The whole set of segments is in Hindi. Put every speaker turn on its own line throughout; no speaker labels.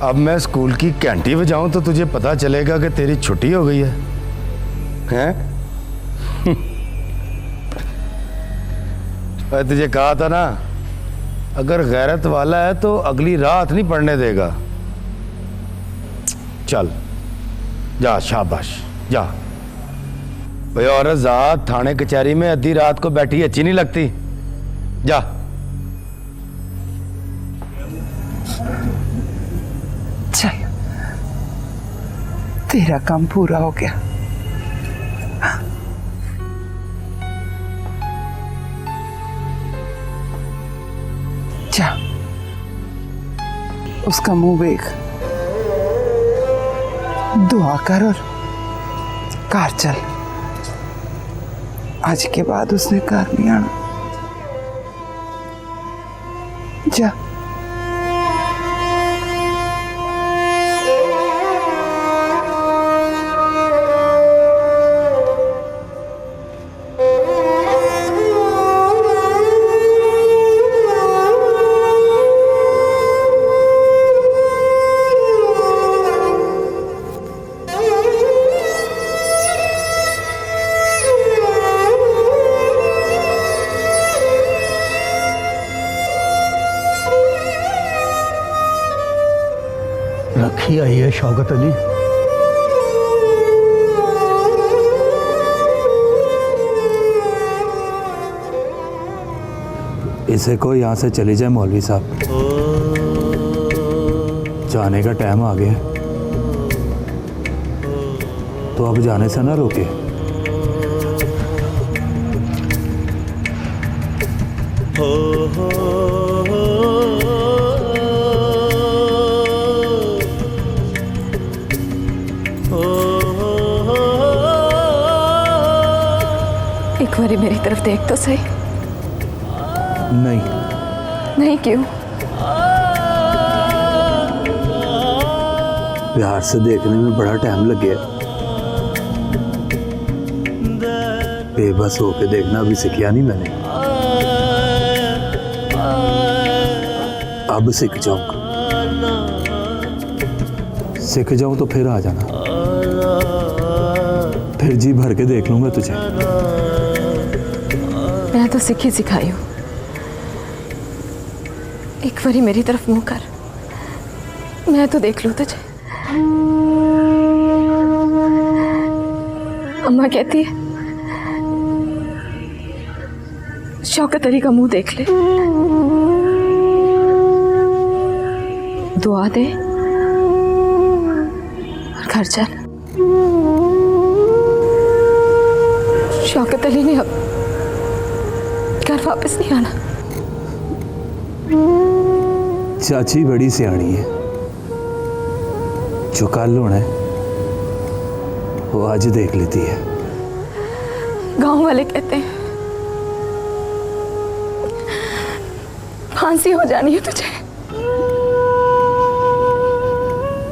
अब मैं स्कूल की घंटी बजाऊं तो तुझे पता चलेगा कि तेरी छुट्टी हो गई है, हैं? मैं तुझे कहा था ना, अगर गैरत वाला है तो अगली रात नहीं पढ़ने देगा। चल जा, शाबाश जा। भाई औरत जात थाने कचहरी में आधी रात को बैठी अच्छी नहीं लगती। जा।
चल, तेरा काम पूरा हो गया। जा, उसका मुंह देख, दुआ कर और घर चल। आज के बाद उसने घर नहीं आना। जा।
रखी आई है शौकत अली।
इसे को यहाँ से चली जाए मौलवी साहब, जाने का टाइम आ गया, तो अब जाने से ना रोके।
एक बारी मेरी तरफ देख तो सही।
नहीं।
नहीं क्यों?
प्यार से देखने में बड़ा टाइम लग गया, बेबस होके देखना अभी सीखा नहीं मैंने, अब सीख जाऊंगा। सीख जाऊं तो फिर आ जाना, फिर जी भर के देख लूंगा तुझे।
मैं तो सीखी सिखाई हूँ। एक बारी मेरी तरफ मुंह कर, मैं तो देख लूँ तुझे। अम्मा कहती है शौकत अली का मुंह देख ले, दुआ दे और घर चल। शौकत अली ने अब घर वापस नहीं आना।
चाची बड़ी सियाणी है, जो कल होना है वो आज देख लेती है।
गांव वाले कहते हैं फांसी हो जानी है तुझे।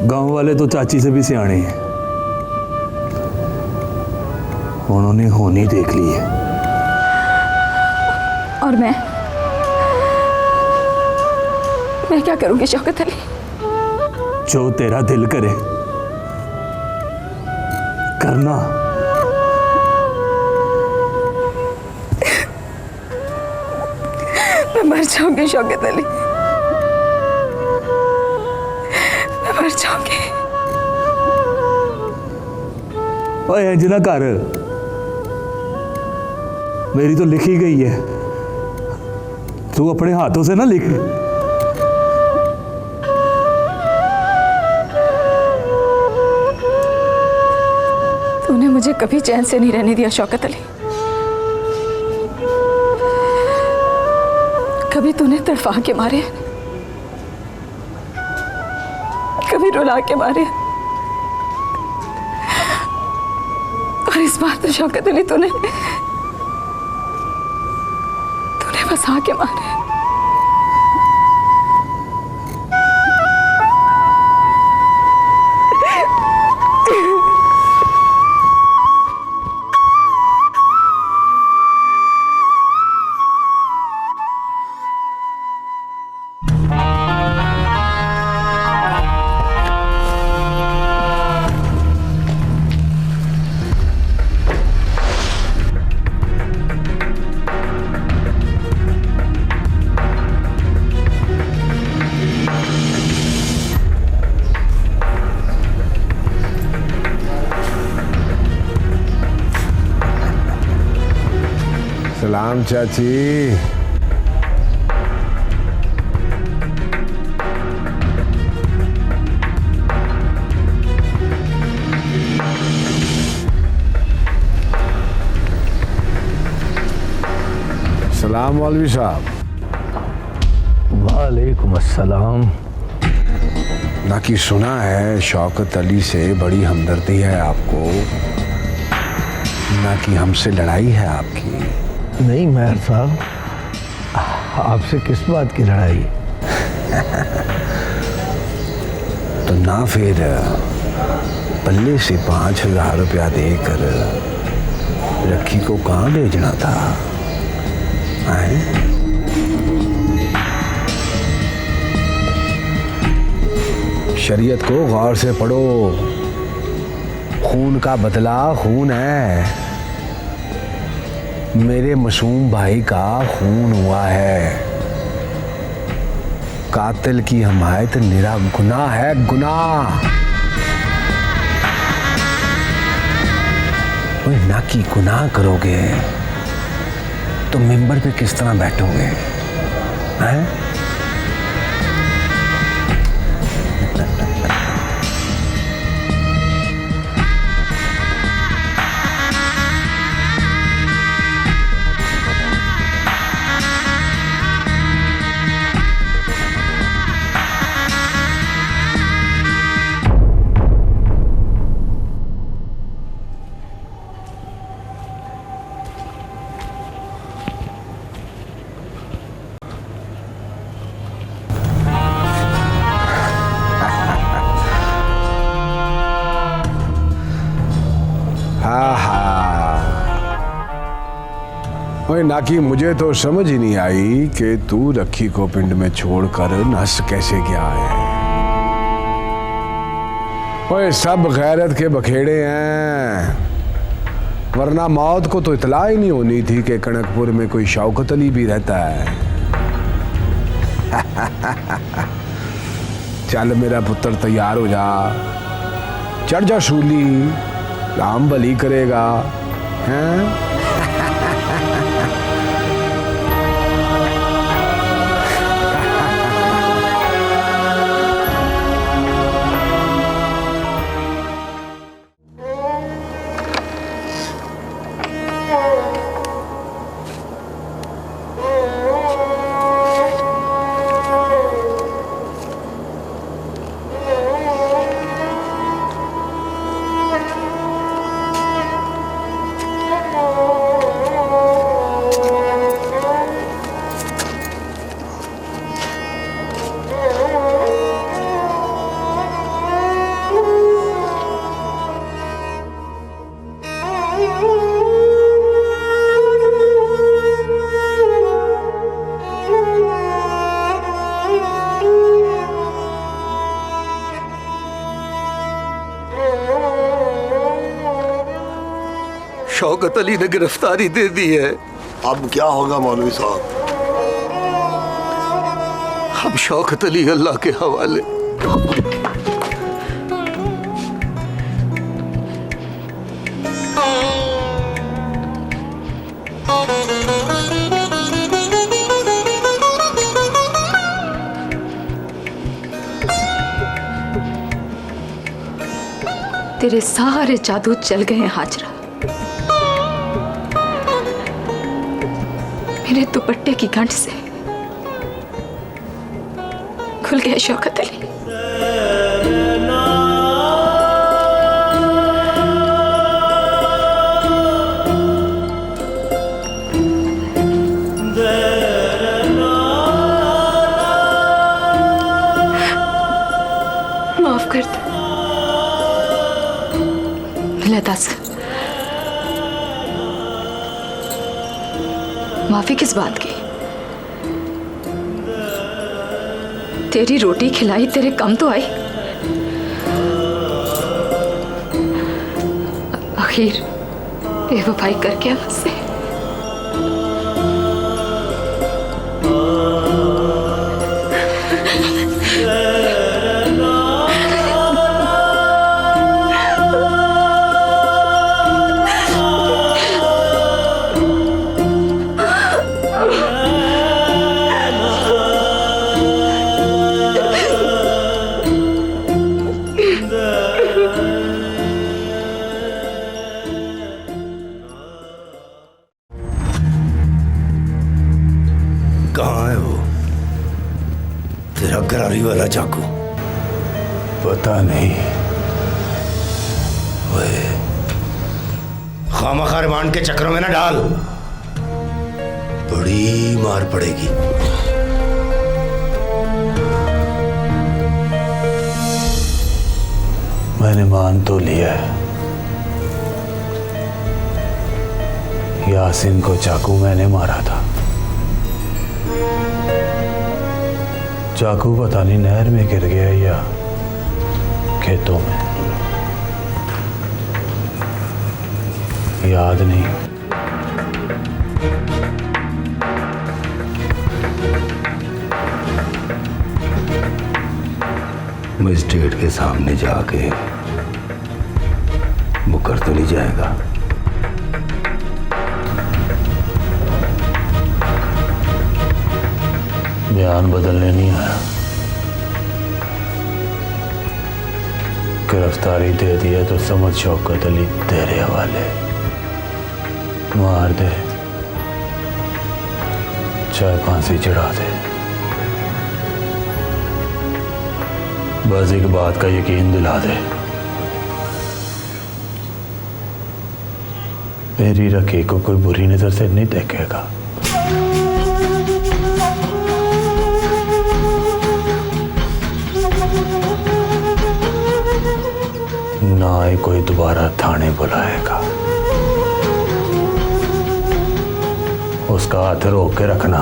गांव वाले तो चाची से भी सियाणे हैं, उन्होंने होनी देख ली है।
और मैं क्या करूंगी शौकत अली?
जो तेरा दिल करे करना।
मैं मर जाऊंगी शौकत अली, मैं मर जाऊंगी।
ओए इंज ना कर, मेरी तो लिखी गई है, तू अपने हाथों से ना लिख।
तूने मुझे कभी चैन से नहीं रहने दिया शौकत अली। कभी तूने तड़फा के मारे, कभी रुला के मारे, और इस बार तो शौकत अली तूने फंसा के मारे।
सलाम चाची। सलाम मौलवी साहब।
वालेकुम अस्सलाम।
ना कि सुना है शौकत अली से बड़ी हमदर्दी है आपको, ना कि हमसे लड़ाई है आपकी।
नहीं मेहर साहब, आपसे किस बात की लड़ाई?
तो ना फिर पल्ले से 5,000 रुपया देकर रखी को कहाँ भेजना था? आए? शरीयत को गौर से पढ़ो। खून का बदला खून है। मेरे मासूम भाई का खून हुआ है। कातिल की हमायत निरा गुनाह है, गुनाह। ओए ना कि गुनाह करोगे तो मिंबर पे किस तरह बैठोगे? हैं? ओए ना कि मुझे तो समझ ही नहीं आई कि तू रखी को पिंड में छोड़कर नस कैसे गया है। ओए सब गैरत के बखेड़े हैं, वरना मौत को तो इतला ही नहीं होनी थी कि कनकपुर में कोई शौकत अली भी रहता है। चल मेरा पुत्र तैयार हो जा, चढ़ जा सूली, राम भली करेगा। हैं?
शौकत अली ने गिरफ्तारी दे दी है।
अब क्या होगा मौलवी साहब?
अब शौकत अली अल्लाह के हवाले।
तेरे सारे जादू चल गए हैं हाजरा। मेरे दुपट्टे की गंढ से खुल गया शौकत अली। माफ कर दे। दस माफी किस बात की? तेरी रोटी खिलाई तेरे कम तो आई। आखिर बेवफाई करके मुझसे।
कहाँ है वो तेरा गरारी वाला चाकू?
पता नहीं।
ओए, खामखा रिमांड के चक्रों में ना डाल, बड़ी मार पड़ेगी।
मैंने मान तो लिया है, यासीन को चाकू मैंने मारा था। चाकू पता नहीं नहर में गिर गया या खेतों में, याद नहीं।
मजिस्ट्रेट के सामने जाके मुकर तो नहीं जाएगा?
बयान बदलने नहीं आया, गिरफ्तारी दे दिया तो समझ शौकत अली तेरे हवाले। मार दे चाहे फांसी चढ़ा दे, बस एक बात का यकीन दिला दे, मेरी रखी को कोई बुरी नजर से नहीं देखेगा। ना ही कोई दोबारा थाने बुलाएगा। उसका हाथ रोक के रखना,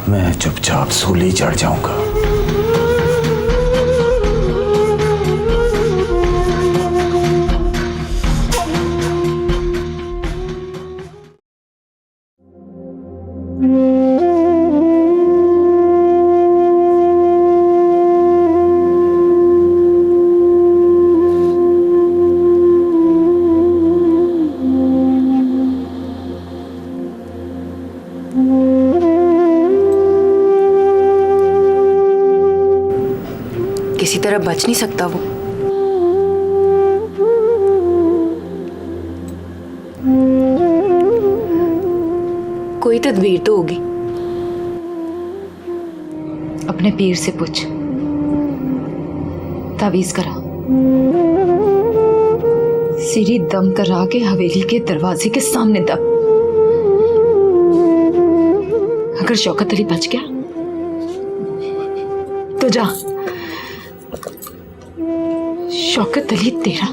मैं चुपचाप सूली चढ़ जाऊंगा।
किसी तरह बच नहीं सकता वो। कोई तदबीर तो होगी। अपने पीर से पूछ, तावीज करा, सीढ़ी दम करा के हवेली के दरवाजे के सामने दब। अगर शौकत अली बच गया तो जा, शौकत अली तेरा।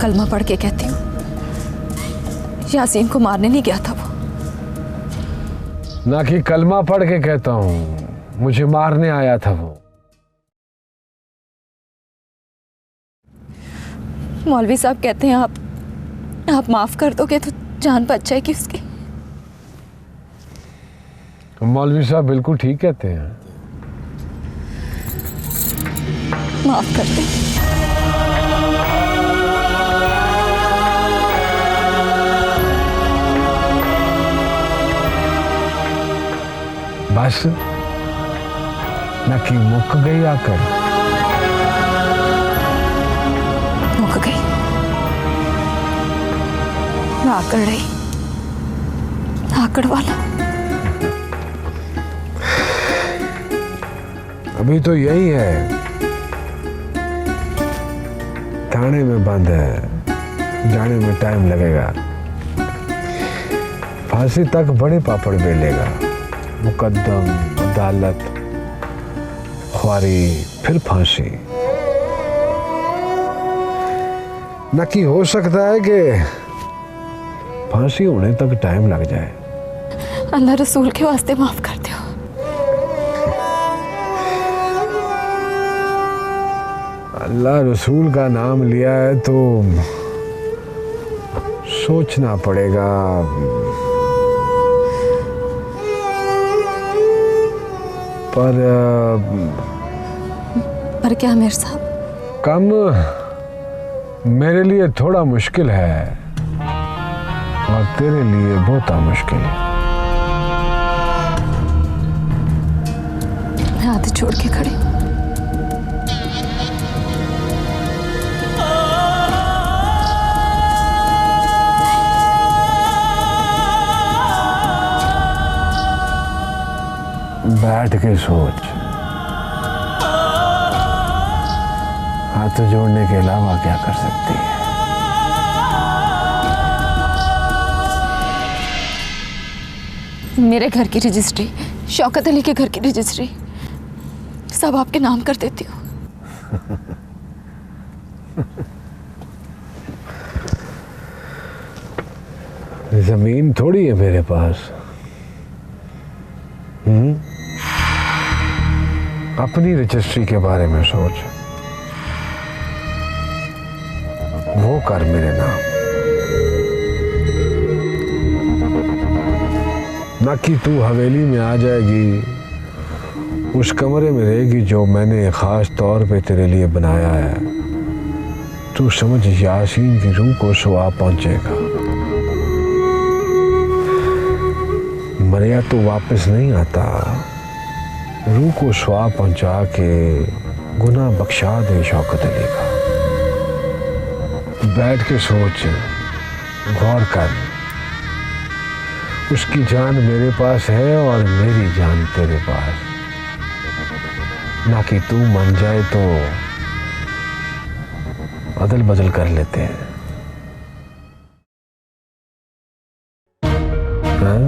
कलमा पढ़ के कहती हूँ, यासीन को मारने नहीं गया था वो।
ना कि कलमा पढ़ के कहता हूँ, मुझे मारने आया था वो।
मौलवी साहब कहते हैं आप माफ कर दोगे तो जान बच जाएगी उसकी।
मौलवी साहब बिल्कुल ठीक कहते हैं।
माफ कर दे।
बस न कि मुक गई आकर।
मुक गई, मैं आकड़ रही, आकड़ वाला।
अभी तो यही है, थाने में बंद है, जाने में टाइम लगेगा। फांसी तक बड़े पापड़ बेलेगा। मुकद्दम अदालत, ख्वारी, फिर फांसी। न कि हो सकता है कि फांसी होने तक टाइम लग जाए।
अल्लाह रसूल के वास्ते माफ कर दो।
अल्लाह रसूल का नाम लिया है तो सोचना पड़ेगा।
पर क्या अमीर साहब?
काम मेरे लिए थोड़ा मुश्किल है और तेरे लिए बहुत मुश्किल है।
मैं हाथ छोड़ के खड़ी हूँ।
बैठ के सोच, हाथ जोड़ने के अलावा क्या कर सकती है?
मेरे घर की रजिस्ट्री, शौकत अली के घर की रजिस्ट्री, सब आपके नाम कर देती हूँ।
जमीन थोड़ी है मेरे पास। अपनी रजिस्ट्री के बारे में सोच, वो कर मेरे नाम, ना कि तू हवेली में आ जाएगी, उस कमरे में रहेगी जो मैंने खास तौर पे तेरे लिए बनाया है। तू समझ, यासीन की रूह को सवाब पहुंचेगा। मरिया तो वापस नहीं आता, रूह को सवाब पहुंचा के गुनाह बख्शा दे शौकत अली का। बैठ के सोच, गौर कर, उसकी जान मेरे पास है और मेरी जान तेरे पास, ना कि तू मन जाए तो अदल बदल कर लेते हैं। हाँ?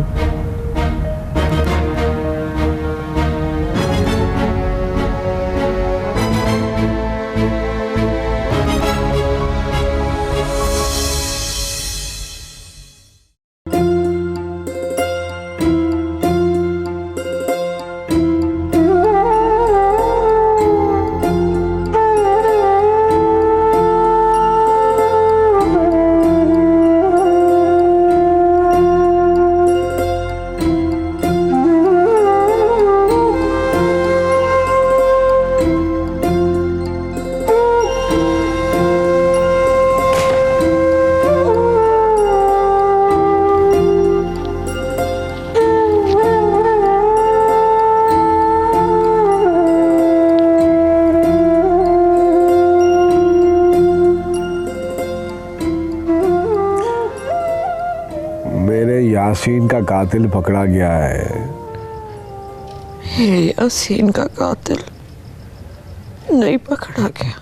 यासीन का कातिल पकड़ा गया है।
यासीन का कातिल नहीं पकड़ा गया।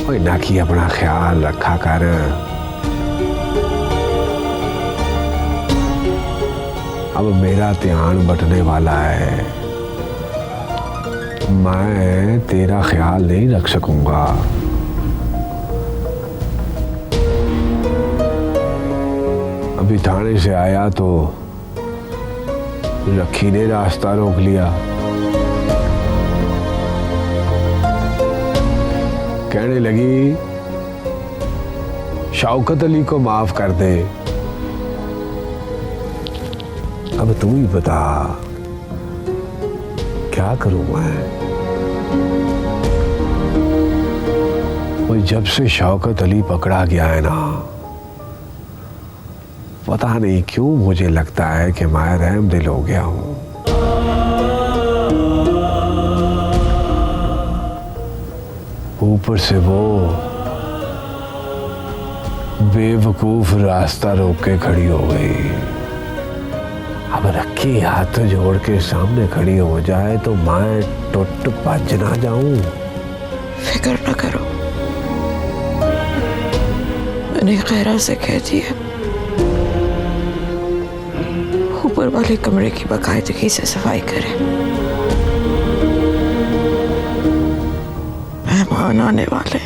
ओए ना कि अपना ख्याल रखा कर। अब मेरा ध्यान बटने वाला है, मैं तेरा ख्याल नहीं रख सकूंगा। अभी थाने से आया तो रखी ने रास्ता रोक लिया, कहने लगी शौकत अली को माफ कर दे। अब तू ही बता क्या करूं मैं? वो जब से शौकत अली पकड़ा गया है ना, पता नहीं क्यों मुझे लगता है कि मैं रहमदिल हो गया हूं। ऊपर से वो बेवकूफ रास्ता रोक के खड़ी हो गई। अब रखी हाथ जोड़ के सामने खड़ी हो जाए तो मैं टुट भज ना जाऊं।
फिक्र न करो, मैंने खैरा से कह दिया ऊपर वाले कमरे की बाकायदगी से सफाई करे। मेहमान आने वाले।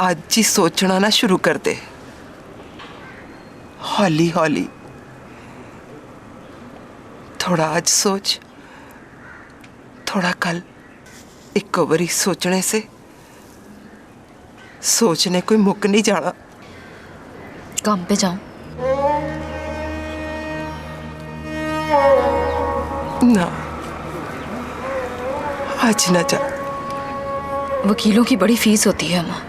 आज जी सोचना ना शुरू कर दे, हौली हौली। थोड़ा आज सोच, थोड़ा कल। एक बारी सोचने से सोचने कोई मुक नहीं जाना।
काम पे जाऊं?
ना, आज ना जा।
वकीलों की बड़ी फीस होती है अम्मा,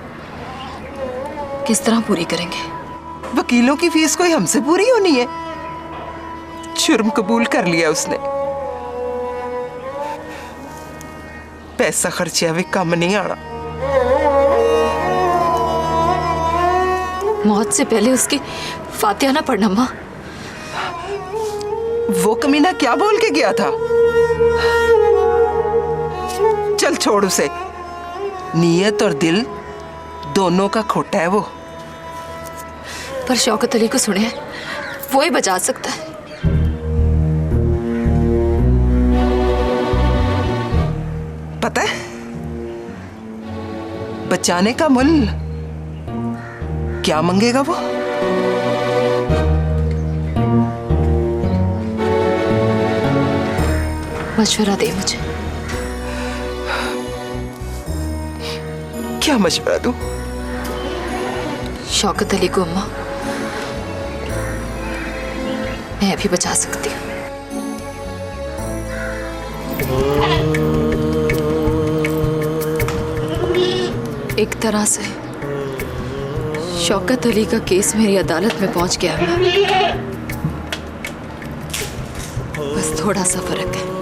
किस तरह पूरी करेंगे?
वकीलों की फीस कोई हमसे पूरी होनी है? जुर्म कबूल कर लिया उसने, पैसा खर्चा भी कम नहीं आना।
मौत से पहले उसकी फातिहा ना पढ़ना अम्मा।
वो कमीना क्या बोल के गया था? चल छोड़ उसे, नीयत और दिल दोनों का खोटा है वो।
पर शौकत अली को सुने, वो ही बचा सकता है।
पता है बचाने का मुल्ल क्या मांगेगा वो?
मशवरा दे मुझे।
क्या मशवरा दूं?
शौकत अली को अम्मा मैं भी बचा सकती हूँ। एक तरह से शौकत अली का केस मेरी अदालत में पहुंच गया है। बस थोड़ा सा फर्क है।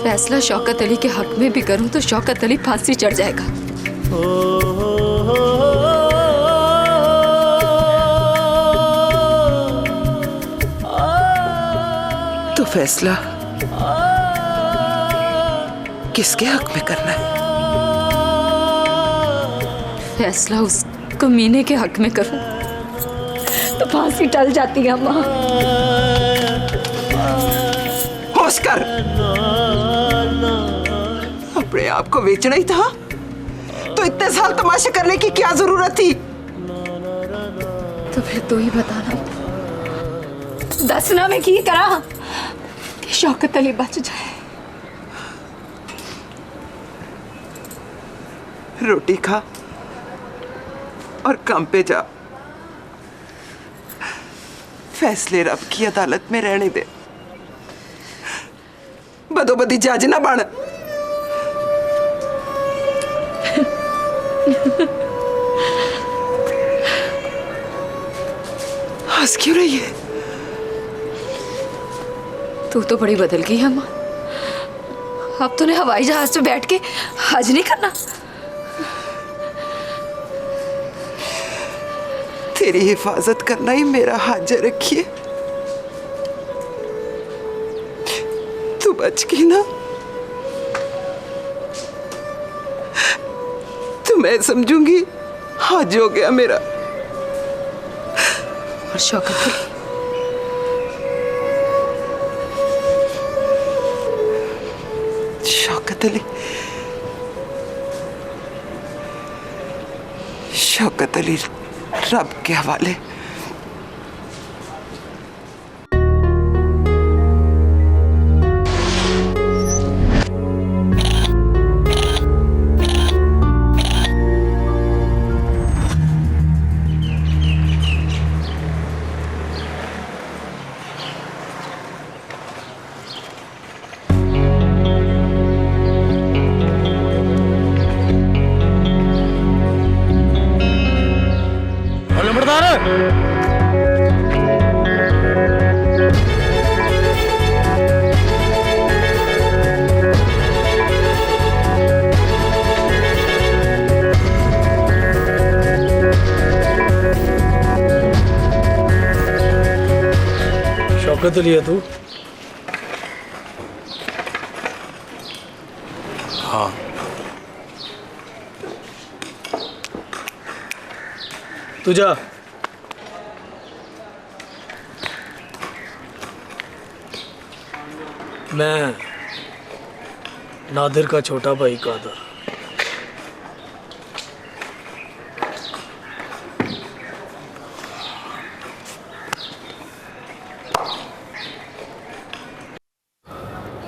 फैसला शौकत अली के हक में भी करूं तो शौकत अली फांसी चढ़ जाएगा।
तो फैसला किसके हक में करना है?
फैसला उस कमीने के हक में करूं तो फांसी टल जाती है अम्मा।
होश कर, अपने आप को बेचना ही था तो इतने साल तमाशे करने की क्या जरूरत थी?
तो फिर तू ही बताना, दसना में की करा कि शौकत अली बच जाए।
रोटी खा और काम पे जा। फैसले रब की अदालत में रहने दे। बदोबदी जज ना बन। हंस क्यों रही है?
तू तो बड़ी बदल गई है अम्मा। अब तूने हवाई जहाज में बैठ के हज नहीं करना?
तेरी हिफाजत करना ही मेरा हाथ रखिए। बच गई ना तो मैं समझूंगी आज हो गया मेरा।
और शौकत अली,
शौकत अली, शौकत अली रब के हवाले।
शौकत अली है तू?
हाँ।
तू जा। मैं नादिर का छोटा भाई कादर।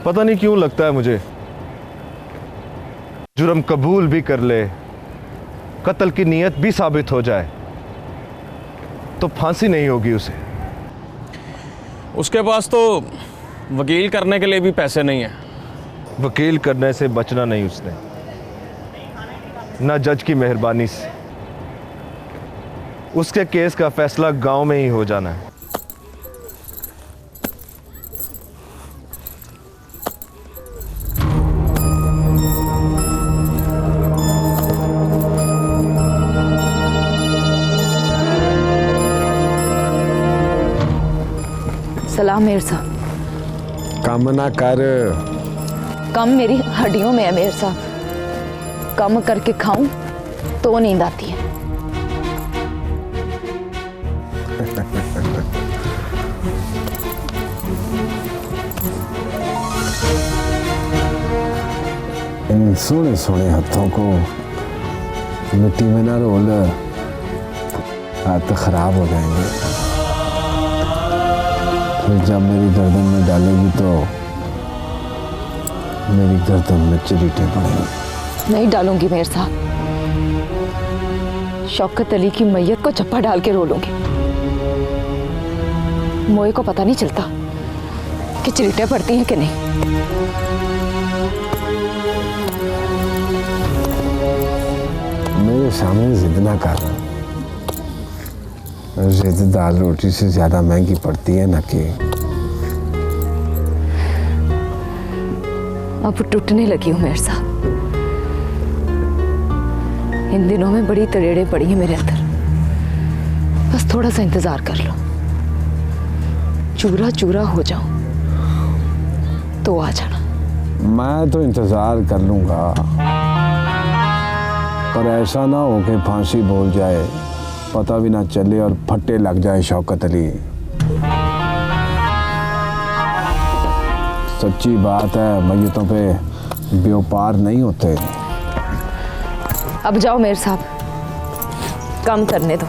पता नहीं क्यों लगता है मुझे जुर्म कबूल भी कर ले, कत्ल की नीयत भी साबित हो जाए तो फांसी नहीं होगी उसे।
उसके पास तो वकील करने के लिए भी पैसे नहीं है।
वकील करने से बचना नहीं उसने, ना जज की मेहरबानी से। उसके केस का फैसला गांव में ही हो जाना है।
सलाम मेयर साहब।
काम ना कर।
कम मेरी हड्डियों में है मेयर साहब, कम करके खाऊं तो नींद आती है।
इन सोने सोने हाथों को मिट्टी में ना रोल, हाथ खराब हो जाएंगे। फिर जब मेरी गर्दन में डालेगी तो मेरी गर्दन में चिरीटे पड़ेंगी।
नहीं डालूंगी मेयर साहब, शौकत अली की मैयत को चप्पा डाल के रो लूंगी। मोए को पता नहीं चलता कि चिरीटे पड़ती हैं कि नहीं।
मेरे सामने जिद ना कर। जिद दाल रोटी से ज्यादा महंगी पड़ती है ना कि।
अब टूटने लगी हूं मेयर साहब। इन दिनों में बड़ी तड़ेड़े पड़ी हैं मेरे अंदर। बस थोड़ा सा इंतजार कर लो, चूरा चूरा हो जाऊं तो आ जाना।
मैं तो इंतजार कर लूंगा, पर ऐसा ना हो कि फांसी बोल जाए, पता भी ना चले और फट्टे लग जाए शौकत अली। सच्ची बात है, मैयतों पे व्यापार नहीं होते।
अब जाओ मेयर साहब, कम करने दो।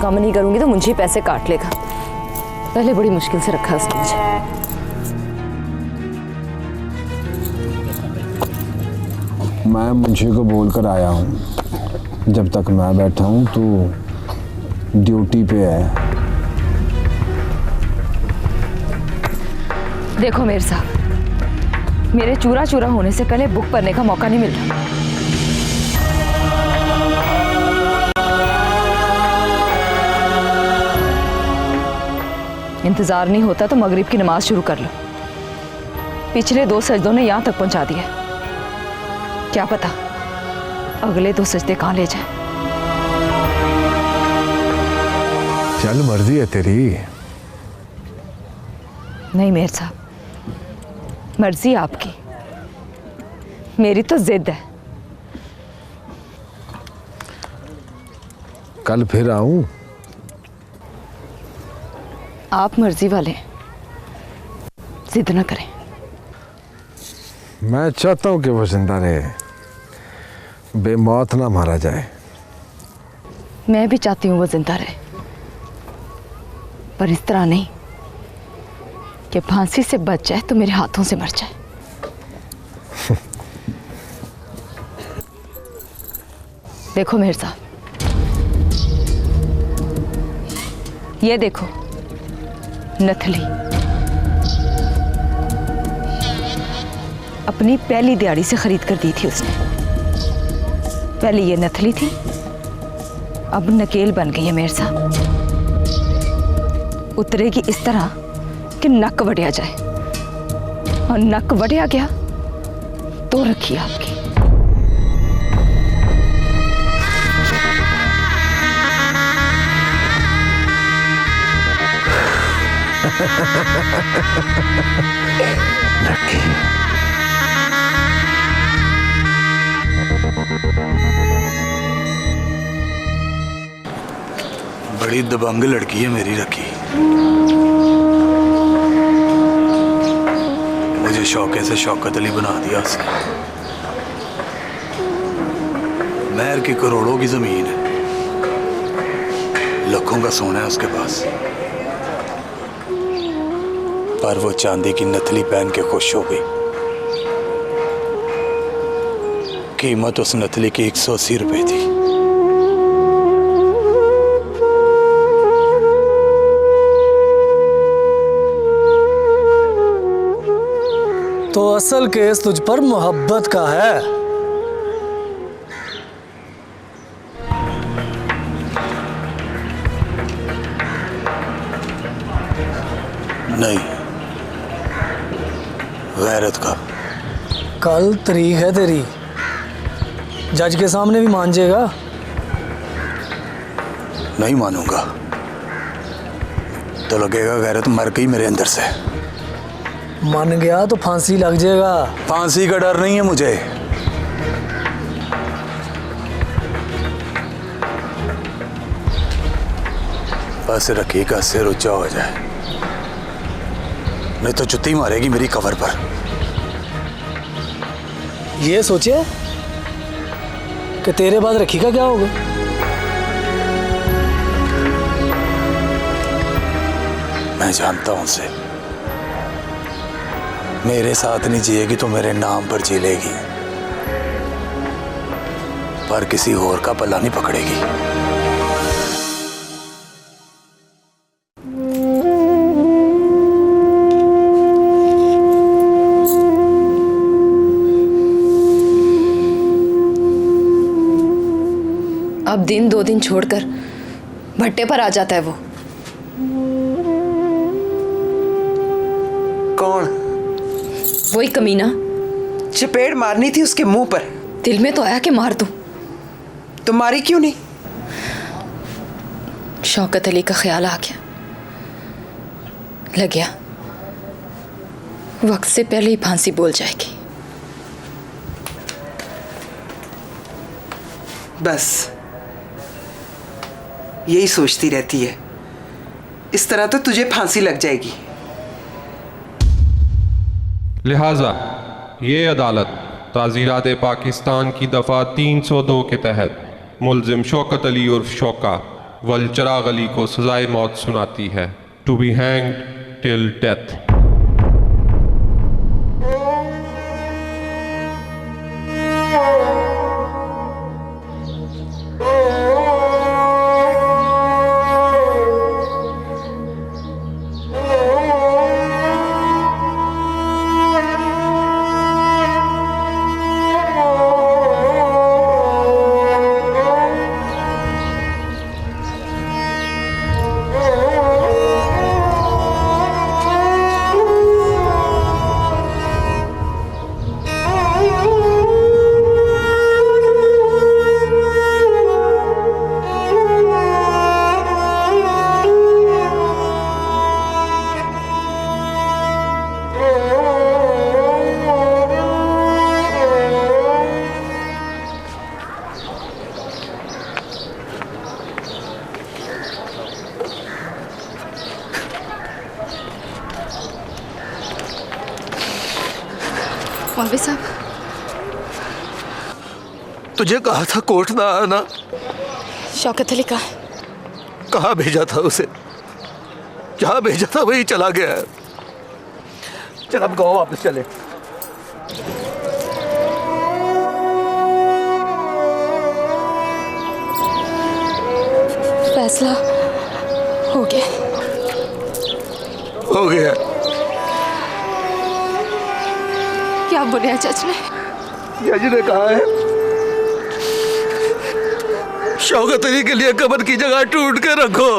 कम नहीं करूंगी तो मुझे पैसे काट लेगा। पहले बड़ी मुश्किल से रखा उसने मुझे।
मैं मुंशी को बोलकर आया हूँ, जब तक मैं बैठा हूँ तो ड्यूटी पे है।
देखो मेयर साहब, मेरे चूरा चूरा होने से पहले बुक पढ़ने का मौका नहीं मिल रहा। इंतजार नहीं होता तो मगरिब की नमाज शुरू कर लो। पिछले 2 सजदों ने यहां तक पहुंचा दिया, क्या पता अगले 2 सजदे कहां ले जाए।
चल मर्जी है तेरी,
नहीं मेयर साहब, मर्जी आपकी, मेरी तो जिद है।
कल फिर आऊं?
आप मर्जी वाले, जिद ना करें।
मैं चाहता हूं कि वो जिंदा रहे, बेमौत ना मारा जाए।
मैं भी चाहती हूँ वो जिंदा रहे, पर इस तरह नहीं कि फांसी से बच जाए तो मेरे हाथों से मर जाए। देखो मेहर साहब, ये देखो नथली, अपनी पहली दिहाड़ी से खरीद कर दी थी उसने। पहले ये नथली थी, अब नकेल बन गई है मेहर साहब। उतरेगी इस तरह कि नक वढ़िया जाए, और नक वढ़िया गया तो रखिए आपकी।
बड़ी दबंग लड़की है मेरी रखी। मुझे शौके से शौकत अली बना दिया उसने। महर की करोड़ों की जमीन है, लाखों का सोना है उसके पास, पर वो चांदी की नथली पहन के खुश हो गई। कीमत उस नथली की 180 रुपए थी।
तो असल केस तुझ पर मोहब्बत का है।
नहीं, गैरत का।
कल तारीख है तेरी, जज के सामने भी मान जाएगा?
नहीं मानूंगा तो लगेगा गैरत मर गई मेरे अंदर से।
मान गया तो फांसी लग जाएगा।
फांसी का डर नहीं है मुझे, बस रखी का सिर ऊंचा हो जाए, नहीं तो जुत्ती मारेगी मेरी कवर पर।
ये सोचे कि तेरे बाद रखी का क्या होगा?
मैं जानता हूं उसे, मेरे साथ नहीं जिएगी तो मेरे नाम पर जी लेगी, पर किसी और का पल्ला नहीं पकड़ेगी।
अब दिन 2 दिन छोड़कर भट्टे पर आ जाता है वो।
कौन?
वही कमीना।
चपेट मारनी थी उसके मुंह पर।
दिल में तो आया कि मार दूं,
तो मारी क्यों नहीं?
शौकत अली का ख्याल आ गया, लग गया वक्त से पहले ही फांसी बोल जाएगी।
बस यही सोचती रहती है, इस तरह तो तुझे फांसी लग जाएगी।
लिहाजा ये अदालत ताज़ीरात पाकिस्तान की दफ़ा 302 के तहत मुल्ज़िम शौकत अली उर्फ शौका वल चिराग अली को सज़ाए मौत सुनाती है, to be hanged till death.
मौलवी साहब,
तुझे कहा था कोर्ट ना आना।
शौकत अली का
कहाँ भेजा था उसे? जहाँ भेजा था वही चला गया है। चल अब गाँव वापस चले।
फैसला हो गया।
हो गया।
क्या बोले जज ने?
जज ने कहा है शौकत अली के लिए कब्र की जगह ढूंढ के रखो।